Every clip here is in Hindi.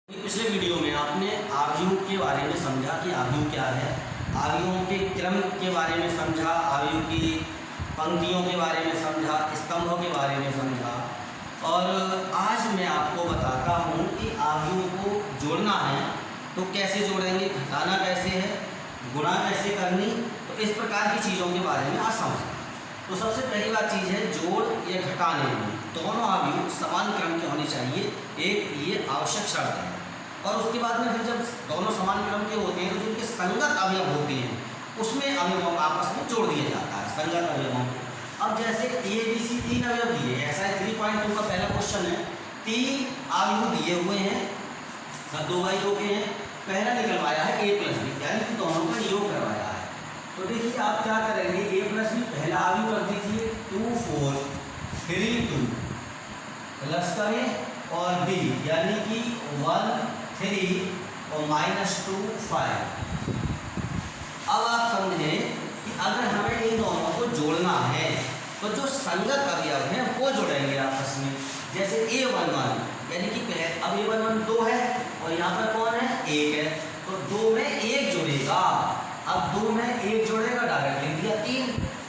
पिछले वीडियो में आपने आव्यूह के बारे में समझा कि आव्यूह क्या है, आव्यूहों के क्रम के बारे में समझा, आव्यूह की पंक्तियों के बारे में समझा, स्तंभों के बारे में समझा। और आज मैं आपको बताता हूँ कि आव्यूह को जोड़ना है तो कैसे जोड़ेंगे, घटाना कैसे है, गुणा कैसे करनी, तो इस प्रकार की चीज़ों के बारे में आज समझें। तो सबसे पहली बात चीज़ है जोड़ या घटाने में दोनों आव्यूह समान क्रम के होने चाहिए, एक ये आवश्यक शर्त है। और उसके बाद में फिर जब दोनों समान क्रम के होते हैं तो जिनके संगत अवयव होते हैं उसमें अवयवों को आपस में जोड़ दिया जाता है, संगत अवयवों को। अब जैसे ए बी सी तीन अवयव दिए, ऐसा है 3.2 का पहला क्वेश्चन है, तीन आव्यूह दिए हुए हैं, सब 2/2 के हैं, पहला निकलवाया है a प्लस बी, यानी कि दोनों का योग करवाया है। तो देखिए आप क्या करेंगे, a प्लस बी पहला आव्यूह कर दीजिए 2 4 3 2 प्लस करें और b यानी कि 1 3 और -2 5। अब आप समझें कि अगर हमें इन दोनों को जोड़ना है तो जो संगत अवयव हैं वो जोड़ेंगे आपस में। जैसे a11 यानी कि अब a11 2 है और यहाँ पर कौन है 1 है, तो 2 में 1 जुड़ेगा। अब 2 में 1 जुड़ेगा, डायरेक्ट लिख दिया 3।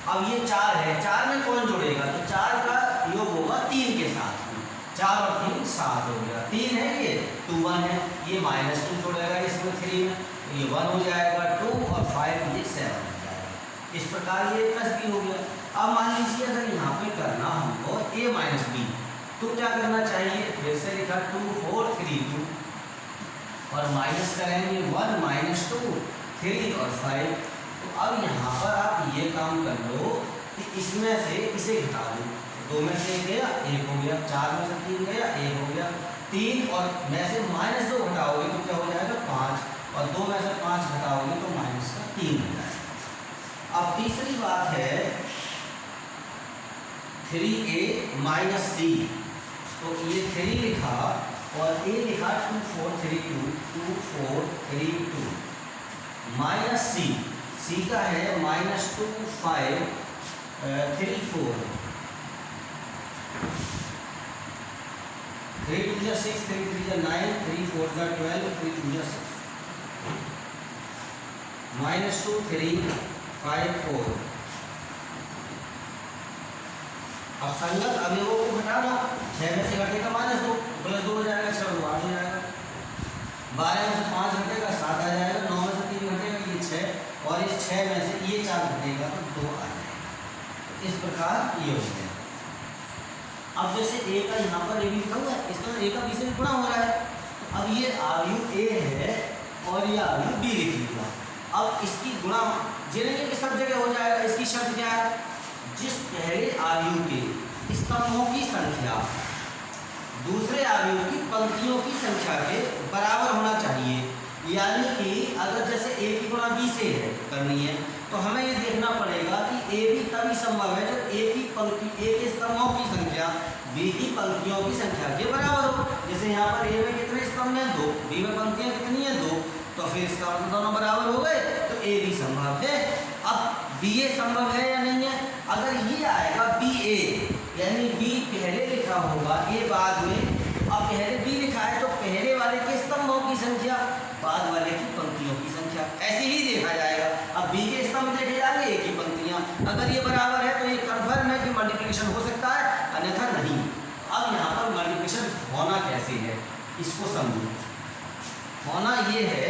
अब ये 4 है, 4 में कौन जुड़ेगा, तो 4 का योग होगा 3 के साथ में, 4 और 3 7 हो गया, 3 है ये 2 1 है, ये -2 जुड़ेगा इसमें 3 में, तो ये 1 हो जाएगा 2 और 5 ये 7 हो जाएगा। इस प्रकार ये प्लस बी हो गया। अब मान लीजिए अगर यहाँ पे करना हमको a माइनस बी, तो क्या करना चाहिए, फिर से लिखा 2 4 3 2 और माइनस करेंगे 1 -2 3 और 5। तो अब यहाँ पर आप ये काम कर लो कि इसमें से इसे घटा दो, 2 में से 1 गया 1 हो गया, 4 में से 3 गया 1 हो गया, 3 और में से -2 घटाओगे तो क्या हो जाएगा 5, और 2 में से 5 घटाओगे तो -3 हो जाएगा। अब तीसरी बात है 3a माइनस सी, तो ये 3 लिखा और a लिखा 2 4 3 2 4 3 2 माइनस सी का है -2 5 3 4 3 2 6 3 3 9 3 4 12 3 2 6 -2 3 5 4। अब संगत अवयवों को घटाना, 6 में से घटेगा -2 +2 हो जाएगा, 6 और 8 हो जाएगा, 12 में से 5 घटेगा 7 आ जाएगा, 9 में से 3 घटेगा ये 6 और इस 6 में से ये 4 घटेगा तो 2 आ जाएगा। इस प्रकार ये हो गया। अब जैसे a का यहाँ पर a भी लिखा हुआ है, इसका a का b से गुणा हो रहा है, तो अब ये आव्यूह a है और ये आव्यूह b लिख लिया। अब इसकी गुणा जिन्हें कि सब जगह हो जाएगा। इसकी शर्त क्या है, जिस पहले आव्यूह के स्तंभों की संख्या दूसरे आव्यूह की पंक्तियों की संख्या के बराबर होना चाहिए। यानी कि अगर जैसे a की गुणा b से है करनी है तो हमें ये देखना पड़ेगा कि a भी तभी संभव है जब a की पंक्ति a के स्तंभों की संख्या b की पंक्तियों की संख्या के बराबर हो। जैसे यहाँ पर a में कितने स्तंभ हैं 2, b में पंक्तियाँ कितनी हैं 2, तो फिर इसका दोनों बराबर हो गए तो a भी संभव है। अब ba संभव है या नहीं है, अगर ये आएगा ba यानी b पहले लिखा होगा a बाद में, अब पहले b लिखा है तो पहले वाले के स्तंभों की संख्या बाद वाले की पंक्तियों की संख्या, ऐसे ही देखा जाएगा। अब b के स्तंभ देखे जाएंगे a की पंक्तियां, अगर ये बराबर है तो ये कन्फर्म है कि मल्टीप्लिकेशन हो सकता है, अन्यथा नहीं। अब यहाँ पर मल्टीप्लिकेशन होना कैसे है इसको समझो। होना ये है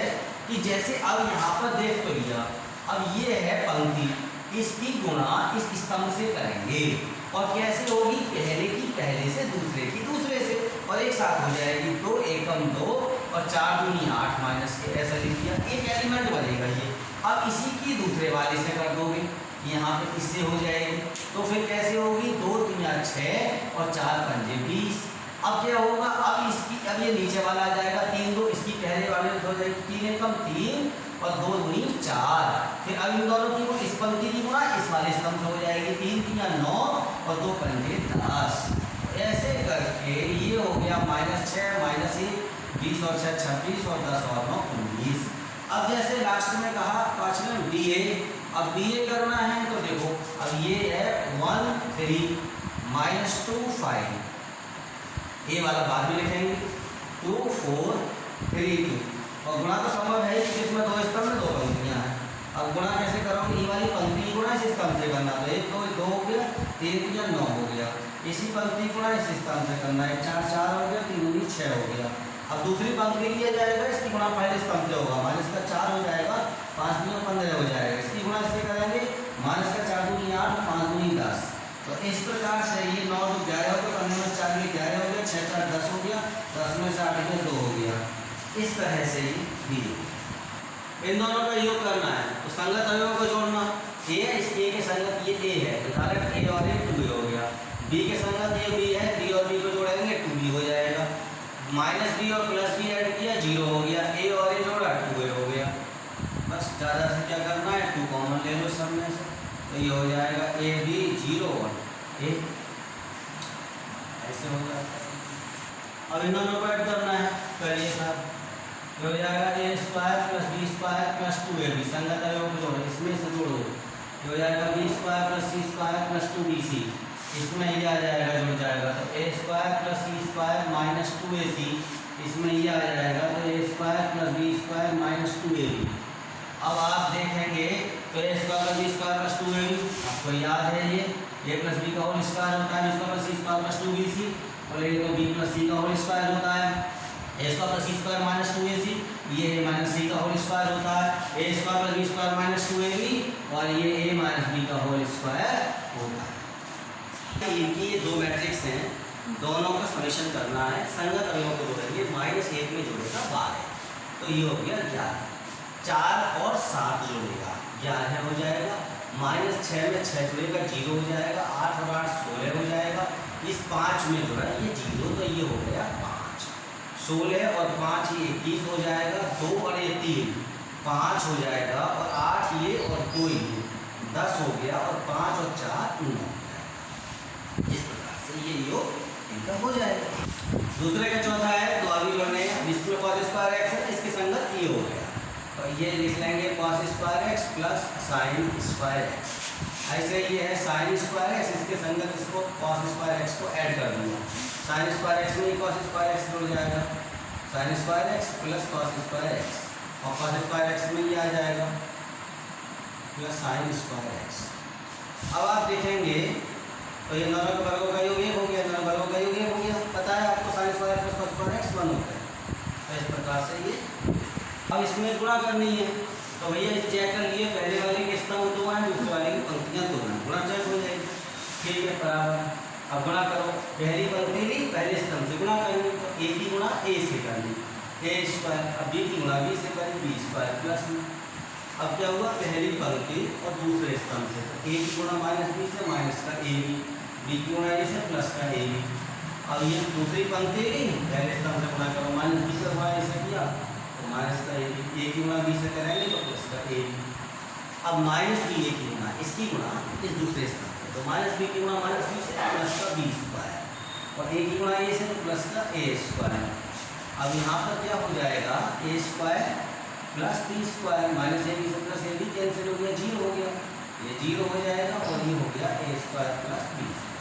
कि जैसे अब यहाँ पर देख तो लिया, अब ये है पंक्ति, इसकी गुणा इस स्तंभ से करेंगे और कैसे होगी, पहले की पहले से दूसरे की दूसरे से, और एक साथ हो जाएगी 2 एकम 2 और 4 दूनी 8 माइनस के, ऐसा लिख दिया, एक एलिमेंट बनेगा ये। अब इसी की दूसरे वाले से कर दोगे, यहाँ पे इससे हो जाएगी, तो फिर कैसे होगी 2 3 6 और 4 पंजे 20। अब क्या होगा, अब इसकी अब ये नीचे वाला आ जाएगा 3 2, इसकी पहले वाले हो जाएगी 3 एकम 3 और 2 दूनी 4। फिर अब इन दोनों की इस पंक्ति की गुणा इस वाले स्तंभ से हो जाएगी 3 3 9 और 2 पंजे 10। ऐसे करके ये हो गया -6 -1 20 और 6 26 और 10 और 9 19। अब जैसे लास्ट में कहा पांचवें में ba, अब ba करना है तो देखो अब ये है 1 3 -2 5, ये वाला बाद में लिखेंगे 2 4 3 2 और गुणा तो संभव है कि जिसमें दो स्तंभ में दो पंक्तियां हैं। अब गुणा कैसे करोगे, ये वाली पंक्ति गुणा इस स्तंभ से करना, तो 1 2 हो गया, 3 3 9 हो गया। इसी पंक्ति गुणा इस स्तंभ से करना है, 4 4 हो गया, 3 9 6 हो गया। अब दूसरी पंक्ति लिया जाएगा, इसकी गुणा पहले स्तंभ से होगा, माइनस का 4 हो जाएगा, 5 2 15 हो जाएगा। इसकी गुणा इससे करेंगे, माइनस का 4 2 8 5 2 10। तो इस प्रकार से ये 9 2 11 हो गया, 15 में 4 11 हो गया, 6 4 10 हो गया, 10 में से 8 में 2 हो गया। इस तरह से ये दी। इन दोनों का योग करना है तो संगत अवयवों को जोड़ना। ए है, इस ए के संगत ये ए है तो डायरेक्ट ए और ए 2 हो गया। बी के संगत ये बी है, बी और बी को जोड़ेंगे 2b हो जाएगा। माइनस बी और प्लस बी ऐड किया 0 हो गया, ए और ए जोड़ा 2a हो गया। बस ज़्यादा से क्या करना है, 2 कॉमन ले लो सब में से, तो ये हो जाएगा ए बी 0 1 ए, ऐसे हो जाता है। अब इन दोनों को ऐड करना है, करिए साहब, हो जाएगा A square plus B square plus 2ab, संगत अवयवों को जोड़ो, इसमें से जोड़ो, हो जाएगा B square plus C square plus 2bc, इसमें ये आ जाएगा, जुड़ जाएगा, तो A square plus C square minus 2ac, इसमें ये आ जाएगा, तो A square plus B square minus 2ab। अब आप देखेंगे तो A square plus B square plus 2ab, आपको याद है ये ए प्लस बी का होल स्क्वायर होता है, इसका plus C square plus 2bc, और ये तो बी प्लस सी का होल स्क्वायर होता है, A square plus C square minus 2ac, ये माइनस सी का होल स्क्वायर होता है, A square plus B square minus 2ab, और ये ए माइनस बी का होल स्क्वायर होता है। इनकी ये दो मैट्रिक्स हैं, दोनों का समेशन करना है, संगत अवयवों को जोड़ेंगे, -1 में जोड़ेगा 12, तो ये हो गया 11, 4 और 7 जोड़ेगा 11 हो जाएगा, -6 में 6 जोड़ेगा 0 हो जाएगा, 8 और 8 16 हो जाएगा, इस 5 में जोड़ा ये 0, तो ये हो गया 5, 16 और 5 ये 21 हो जाएगा, 2 और ये 3 5 हो जाएगा, और 8 ये और 2 ये 10 हो गया, और 5 और 4 9 हो जाएगा। इस प्रकार से ये योग इनका हो जाएगा। दूसरे का चौथा है, तो अभी जोड़ने हैं, इसमें cos स्क्वायर x है, इसके संगत ये हो गया, तो ये लिख लेंगे cos square x plus sin square x, ऐसे ये है sin स्क्वायर x, इसके संगत इसको cos स्क्वायर x को ऐड कर दूंगा, sin स्क्वायर x में cos स्क्वायर x जुड़ जाएगा, sin square x plus cos square x, और cos स्क्वायर x में ये आ जाएगा प्लस sin स्क्वायर x। अब आप देखेंगे तो ये दोनों के वर्गों का योग 1 हो गया, दोनों वर्गों का योग 1 हो गया, पता है आपको sin square plus cos square x 1 होता है, तो इस प्रकार से ये। अब इसमें गुणा करनी है, तो भैया चेक कर लिए, पहले वाले के स्तंभ 2 हैं, दूसरे वाले की पंक्तियां 2 हैं, गुणा चेक हो जाएगी, ठीक है बराबर। अब गुणा करो, पहली पंक्ति ली, पहले स्तंभ से गुणा करेंगे, तो ए की गुणा ए से करनी, ए स्क्वायर, अब बी की गुणा बी से करें, बी स्क्वायर प्लस में। अब क्या हुआ, पहली पंक्ति और दूसरे स्तंभ से, तो ए की गुणा माइनस बी से माइनस का ए बी की गुणा ए से प्लस का ए बी। अब ये दूसरी पंक्ति ली, पहले स्तंभ से गुणा करो, माइनस बी का गुणा ऐसे किया तो माइनस का ए की गुणा बी से करेंगे तो प्लस का ए बी। अब माइनस बी ए की गुणा इसकी गुणा इस दूसरे स्तंभ से, तो माइनस बी की गुणा माइनस बी से प्लस का बी स्क्वायर, और ए की गुणा ए से तो प्लस का ए स्क्वायर। अब यहाँ पर क्या हो जाएगा, A square plus B square, minus A B से प्लस ए बी कैंसिल हो गया, 0 हो गया, ये 0 हो जाएगा, और ये हो गया ए स्क्वायर प्लस बी स्क्वायर।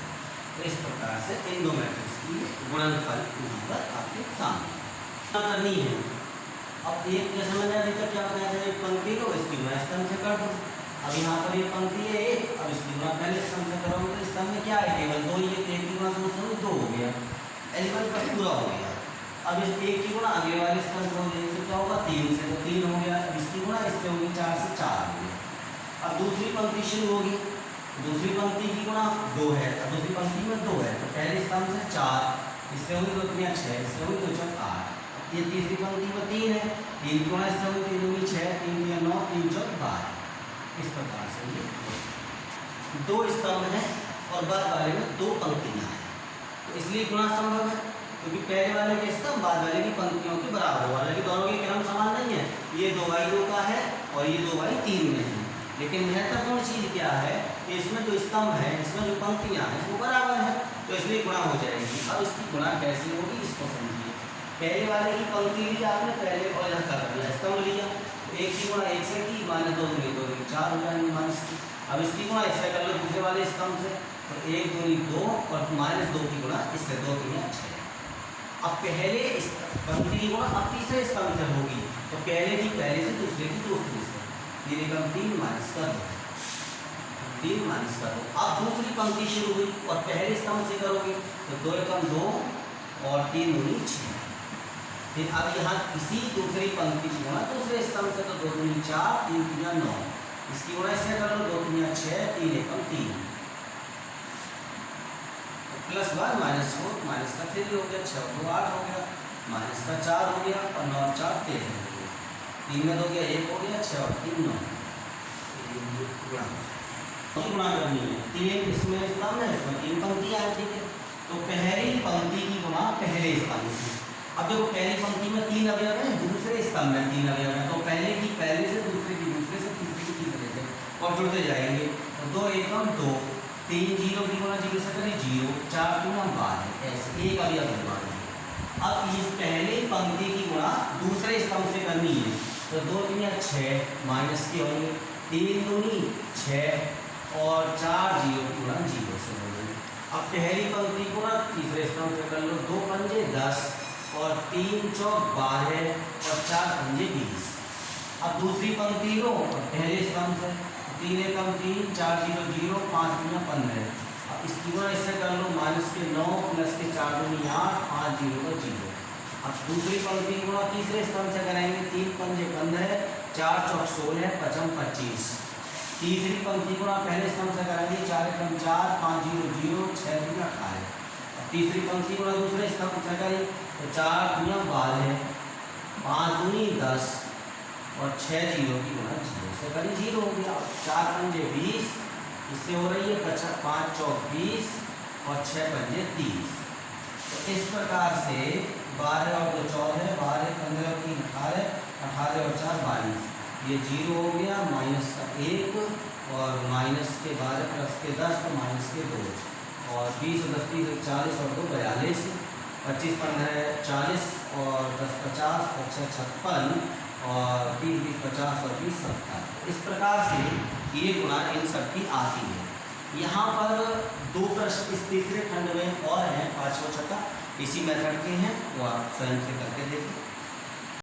तो इस प्रकार से इन दो मैट्रिक्स की गुणनफल यहाँ पर आपके सामने करनी है। अब एक जैसे मैंने अभी तक क्या बताया था, एक पंक्ति लो, इसकी गुणा स्तंभ से कर दो। अब यहाँ पर ये पंक्ति है एक, अब इसकी गुणा पहले स्तंभ से करोगे तो स्तंभ में क्या है, केवल 2, ये 1 की गुणा दूसरे में 2 हो गया, एलिमेंट का पूरा हो गया। अब इस 1 की गुणा अगले वाले स्तंभ से हो जाएगी, तो क्या होगा 3 से, तो 3 हो गया, इसकी गुणा इससे होगी 4 से 4 हो गया। अब दूसरी पंक्ति शुरू होगी, दूसरी पंक्ति की गुणा 2 है, अब दूसरी पंक्ति में 2 है, तो पहले स्तंभ से 4, इससे होगी 2 3 6, इससे होगी 2 4 8। ये तीसरी पंक्ति में 3 है, 3 की गुणा इससे होगी 3 दूनी 6, 3 3 9, 3 4 12। इस प्रकार से ये 2 स्तंभ है और बाद वाले में 2 पंक्तियां हैं, तो इसलिए गुणा संभव है, क्योंकि पहले वाले के स्तंभ बाद वाले की पंक्तियों के बराबर होगा, लेकिन दोनों के क्रम समान नहीं है, ये 2/2 का है और ये 2/3 में है। लेकिन महत्वपूर्ण चीज़ क्या है कि इसमें जो स्तंभ है, इसमें जो पंक्तियां हैं वो बराबर है, तो इसलिए गुणा हो जाएगी। अब इसकी गुणा कैसे होगी इसको समझिए। पहले वाले की पंक्ति ली आपने पहले, और यहाँ कर लिया स्तंभ लिया, तो 1 की गुणा 1 से की, -2 दूनी 2 दूनी 4 हो जाएंगे माइनस की। अब इसकी गुणा इससे कर लो दूसरे वाले स्तंभ से, तो 1 दूनी 2 और -2 की गुणा इससे 2 3 6। अब पहले पंक्ति की गुणा अब तीसरे स्तंभ से होगी, तो पहले की पहले से, दूसरे की दूसरे से। 3 एकम 3 माइनस कर दो, 3 माइनस कर दो। अब दूसरी पंक्ति शुरू हुई और पहले स्तंभ से करोगे तो 2 एकम 2 और 3 दूनी 6। फिर अब यहाँ इसी दूसरी पंक्ति की गुणा दूसरे स्तंभ से, तो 2 दूनी 4, 3 तीन 9, इसकी गुणा इससे कर लो, 2 तीन 6, 3 एकम 3, प्लस 1 माइनस 4, माइनस का 3 हो गया, 6 2 8 हो गया, माइनस का 4 हो गया और 9 4 13 हो गया, 3 में 2 गया 1 हो गया, 6 और 3 9 गुणा करनी है। 3 इसमें स्तंभ है, इसमें 3 पंक्तियां हैं, ठीक है। तो पहली पंक्ति की गुणा पहले स्तंभ की। अब देखो पहली पंक्ति में 3 अवयव हैं, दूसरे स्तंभ में 3 अवयव हैं, तो पहले की पहले से, दूसरे की दूसरे से, तीसरे की तीसरे से और जुड़ते जाएंगे। तो 2 एकम 2, 3 0 की गुणा 0 से करें 0, 4 3 12, ऐसे एक अवयव होगा। अब इस पहली पंक्ति की गुणा दूसरे स्तंभ से करनी है, तो 2 3 6 माइनस के होंगे, 3 दूनी 6 और 4 0 की गुणा 0 से होगी। अब पहली पंक्ति को ना तीसरे स्तंभ से कर लो, 2 पंजे 10 और 3 चौक 12 और 4 पंजे 20। अब दूसरी पंक्ति लो और पहले स्तंभ से, 3 एकम 3, 4 0 0, 5 3 15। अब इसकी गुणा इससे कर लो, माइनस के 9 प्लस के 4 दूनी 8, 5 0 का 0। अब दूसरी पंक्ति की गुणा तीसरे स्तंभ से कराएंगे, 3 पंजे 15, 4 चौक 16, 5 25। तीसरी पंक्ति गुणा पहले स्तंभ से कराएंगे, 4 एकम 4, 5 0 0, 6 3 18। तीसरी पंक्ति गुणा दूसरे स्तंभ से करें तो 4 3 12, 5 दूनी 10 और 6 0 की गुणा 0 से करें 0 हो गया। 4 पंजे 20, इससे हो रही है 5 चौक 20 और 6 पंजे 30। तो इस प्रकार से 12 और 2 14, 12 15 और 3 18, 18 और 4 22, ये 0 हो गया, माइनस का 1 और माइनस के 12 प्लस के 10 तो माइनस के 2 और 20 और 10 30 40 और 2 42, 25 15 40 और 10 50 और 6 56 और 30 20 50 और 20 70। इस प्रकार से ये गुणा इन सब की आती है। यहाँ पर 2 प्रश्न इस तीसरे खंड में और हैं, 5वां 6वां इसी मेथड के हैं, वो आप स्वयं से करके देखें।